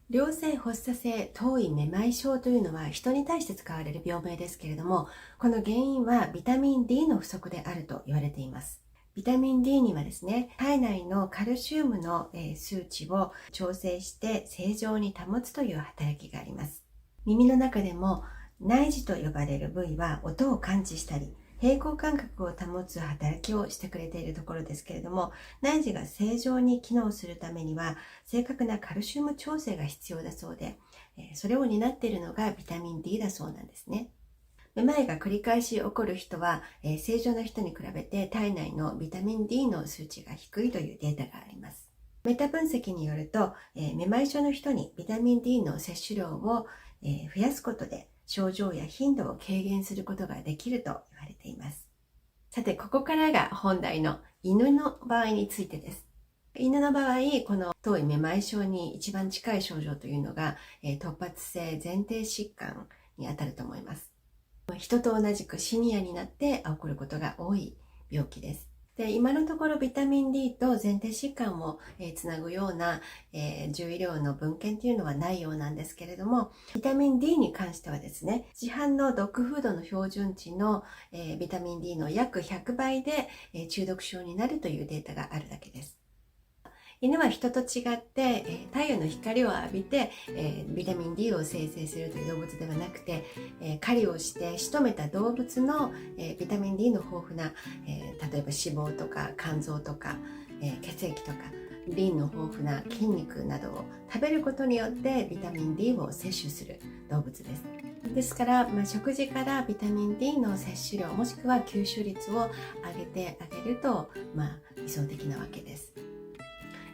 良性発作性頭位めまい症というのは人に対して使われる病名ですけれども、この原因はビタミン D の不足であると言われています。ビタミン D にはですね、体内のカルシウムの数値を調整して正常に保つという働きがあります。耳の中でも内耳と呼ばれる部位は音を感知したり、平衡感覚を保つ働きをしてくれているところですけれども、内耳が正常に機能するためには正確なカルシウム調整が必要だそうで、それを担っているのがビタミン D だそうなんですね。めまいが繰り返し起こる人は、正常な人に比べて体内のビタミン D の数値が低いというデータがあります。メタ分析によると、めまい症の人にビタミン D の摂取量を、増やすことで症状や頻度を軽減することができると言われています。さて、ここからが本題の犬の場合についてです。犬の場合、この頭位めまい症に一番近い症状というのが、突発性前庭疾患にあたると思います。人と同じくシニアになって起こることが多い病気です。で、今のところビタミン D と前庭疾患をつなぐような獣医療の文献というのはないようなんですけれども、ビタミン D に関してはですね、市販のドッグフードの標準値のビタミン D の約100倍で中毒症になるというデータがあるだけです。犬は人と違って、太陽の光を浴びて、ビタミン D を生成するという動物ではなくて、狩りをして仕留めた動物の、ビタミン D の豊富な、例えば脂肪とか肝臓とか、血液とかリンの豊富な筋肉などを食べることによってビタミン D を摂取する動物です。ですから、食事からビタミン D の摂取量もしくは吸収率を上げてあげると、理想的なわけです。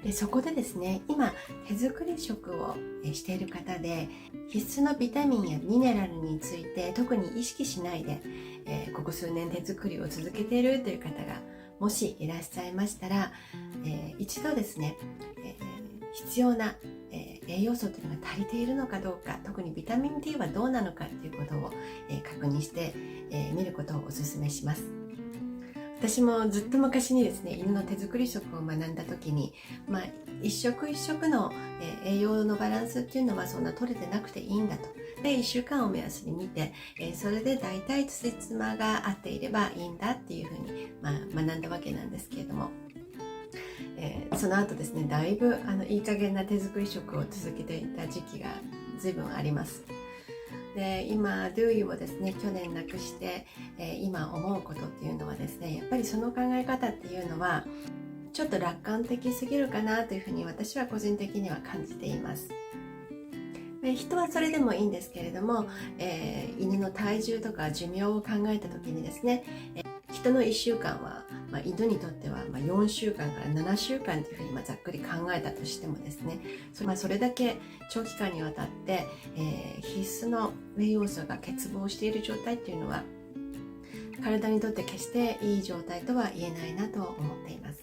でそこでですね、今手作り食をしている方で必須のビタミンやミネラルについて特に意識しないで、ここ数年手作りを続けているという方がもしいらっしゃいましたら、一度ですね、必要な、栄養素というのが足りているのかどうか、特にビタミン D はどうなのかということを、確認して、みることをお勧めします。私もずっと昔にですね、犬の手作り食を学んだ時に、一食一食の栄養のバランスっていうのはそんな取れてなくていいんだと。で、1週間を目安に見て、それで大体つじつまが合っていればいいんだっていうふうに、学んだわけなんですけれども、その後ですね、だいぶいい加減な手作り食を続けていた時期が随分あります。で今ルイをですね去年亡くして、今思うことっていうのはですね、やっぱりその考え方っていうのはちょっと楽観的すぎるかなというふうに私は個人的には感じています。人はそれでもいいんですけれども、犬の体重とか寿命を考えた時にですね、人の1週間は、犬にとっては4週間から7週間というふうにざっくり考えたとしてもですね、それだけ長期間にわたって、必須の栄養素が欠乏している状態っていうのは体にとって決していい状態とは言えないなと思っています。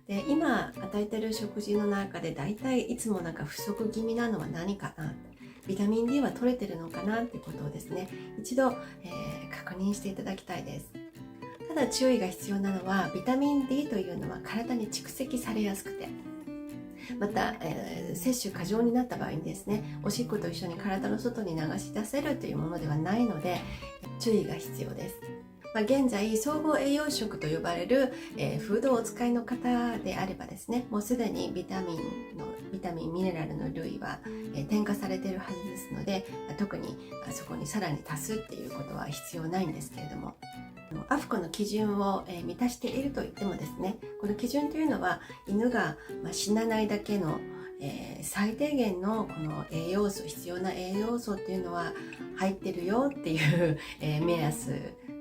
で今与えている食事の中でだいたいいつも不足気味なのは何かな、ビタミン D は取れてるのかなっていうことをですね、一度、確認していただきたいです。ただ注意が必要なのは、ビタミン D というのは体に蓄積されやすくて、また、摂取過剰になった場合にですね、おしっこと一緒に体の外に流し出せるというものではないので注意が必要です。現在総合栄養食と呼ばれる、フードをお使いの方であればですね、もうすでにビタミンミネラルの類は、添加されているはずですので、特にそこにさらに足すっていうことは必要ないんですけれども、アフコの基準を満たしているといってもですね、この基準というのは犬が死なないだけの最低限のこの栄養素、必要な栄養素っていうのは入ってるよっていう目安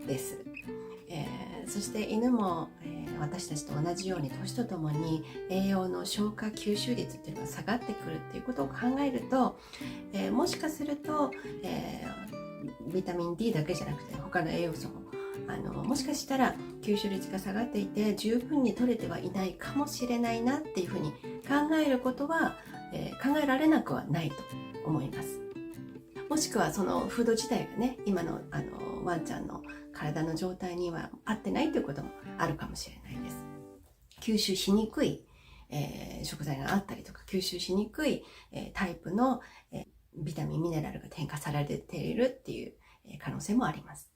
です。そして犬も私たちと同じように年とともに栄養の消化吸収率っていうのが下がってくるっていうことを考えると、もしかすると、ビタミン D だけじゃなくて他の栄養素ももしかしたら吸収率が下がっていて十分に取れてはいないかもしれないなっていうふうに考えることは、考えられなくはないと思います。もしくはそのフード自体がね、今のワンちゃんの体の状態には合ってないということもあるかもしれないです。吸収しにくい食材があったりとか、吸収しにくい、タイプの、ビタミン、ミネラルが添加されているっていう、可能性もあります。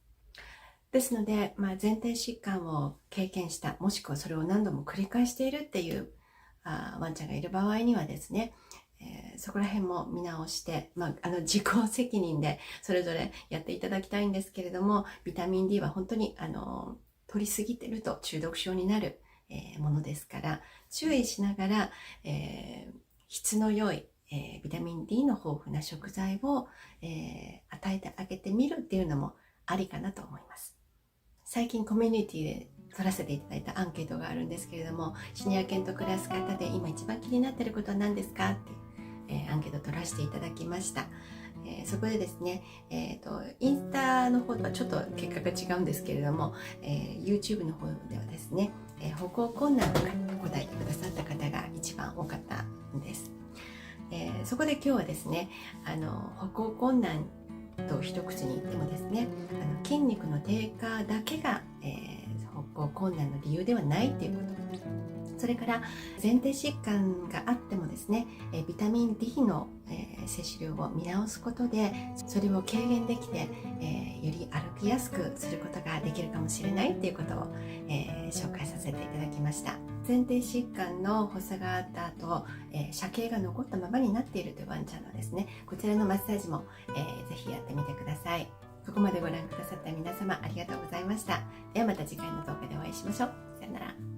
ですので、前庭疾患を経験した、もしくはそれを何度も繰り返しているっていうワンちゃんがいる場合にはですね、そこら辺も見直して、自己責任でそれぞれやっていただきたいんですけれども、ビタミン D は本当に取りすぎてると中毒症になる、ものですから、注意しながら、質の良い、ビタミン D の豊富な食材を、与えてあげてみるっていうのもありかなと思います。最近コミュニティで取らせていただいたアンケートがあるんですけれども、シニア犬と暮らす方で今一番気になっていることは何ですかって、アンケートを取らせていただきました。そこでですね、インスタの方とはちょっと結果が違うんですけれども、YouTube の方ではですね、歩行困難とか答えてくださった方が一番多かったんです。そこで今日はですね、歩行困難と一口に言ってもですね、筋肉の低下だけが、歩行困難の理由ではないということ、それから前庭疾患があってもですね、ビタミン D の、摂取量を見直すことでそれを軽減できて、より歩きやすくすることができるかもしれないということを、紹介させていただきました。前庭疾患の発作があった後、斜形が残ったままになっているというワンちゃんのですね、こちらのマッサージも、ぜひやってみてください。ここまでご覧くださった皆様ありがとうございました。ではまた次回の動画でお会いしましょう。さよなら。